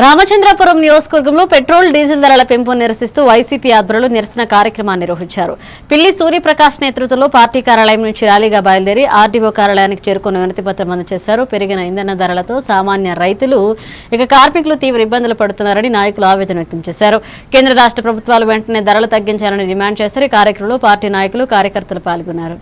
రామచంద్రపురం నియోజకవర్గంలో petrol diesel ధరల పెంపు నిరసిస్తూ వైసీపీ ఆధ్వర్యంలో నిరసన కార్యక్రమాన్ని నిర్వహించారు. పిల్లి సూర్యప్రకాష్ నేతృత్వంలో పార్టీ కార్యాలయం నుంచి ర్యాలీగా బయలుదేరి ఆర్డీఓ కార్యాలయానికి చేరుకుని వినతిపత్రం అందజేశారు. పెరిగిన ఇంధన ధరలతో సామాన్య రైతులు కార్మికులు తీవ్ర ఇబ్బందులు పడుతున్నారని నాయకులు ఆవేదన వ్యక్తం చేశారు. కేంద్ర రాష్ట్ర ప్రభుత్వాలు వెంటనే ధరలు తగ్గించాలని డిమాండ్ చేశారు. ఈ కార్యక్రమంలో పార్టీ నాయకులు కార్యకర్తలు పాల్గొన్నారు.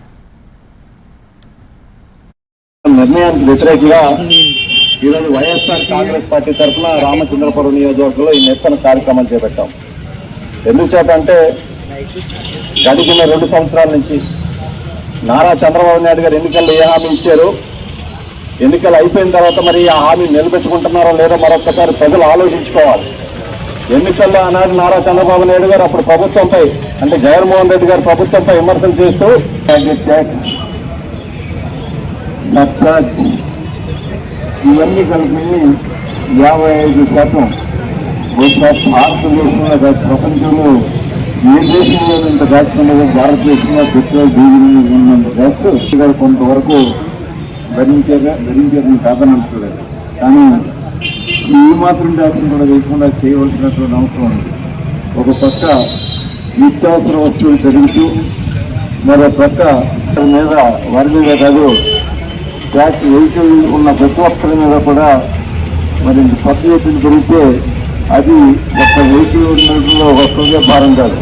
ఈరోజు వైఎస్ఆర్ కాంగ్రెస్ పార్టీ తరఫున రామచంద్రపురం నియోజకవర్గంలో ఈ నిరసన కార్యక్రమం చేపట్టాం. ఎందుచేత అంటే గడిచిన 2 సంవత్సరాల నుంచి నారా చంద్రబాబు నాయుడు గారు ఎన్నికల్లో ఏ హామీ ఇచ్చారు, ఎన్నికలు అయిపోయిన తర్వాత మరి ఆ హామీ నిలబెట్టుకుంటున్నారో లేదో మరొక్కసారి ప్రజలు ఆలోచించుకోవాలి. ఎన్నికల్లో ఆనాడు నారా చంద్రబాబు నాయుడు గారు అప్పుడు ప్రభుత్వంపై అంటే జగన్మోహన్ రెడ్డి గారి ప్రభుత్వంపై విమర్శలు చేస్తూ ఇవన్నీ కలిపి 55% బహుశా భారతదేశంలో ప్రపంచంలో ఏ దేశంలో ఇంత ట్యాక్స్ ఉండదు. భారతదేశంలో పెట్రోల్ డీజిల్ ఉన్నంత ట్యాక్స్ కొంతవరకు భరించేదని కాదనంటున్నారు. కానీ ఈ మాత్రం ట్యాక్స్ కూడా వేయకుండా చేయవలసినటువంటి అవసరం ఉంది. ఒక పక్క నిత్యావసర వస్తువులు పెరుగుతూ మరో పక్క మీద వారి మీద కాదు ట్యాక్స్ వెహికల్ ఉన్న ప్రతి ఒక్కరి మీద కూడా మరి పబ్లిసిటీ పెరిగితే అది ఒక్క వెహికల్ ఉన్నట్లో ఒక్కరికే భారం కాదు,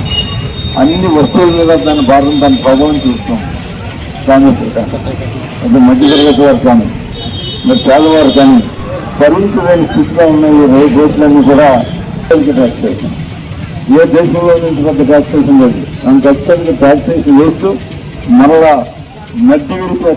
అన్ని వస్తువుల మీద దాని భారం దాని ప్రభావం చూస్తాం. దాని అంటే మధ్యతరగతి వారు కానీ మరి పేదవారు కానీ భరించలేని స్థితిలో ఉన్న ఈ రేట్లన్నీ కూడా ట్యాక్స్ చేస్తాం. ఏ దేశంలో నుంచి పెద్ద ట్యాక్సేషన్ లేదు. దాని ఖచ్చితంగా ట్యాక్సేషన్ వేస్తూ మరలా నడ్డి విడిచే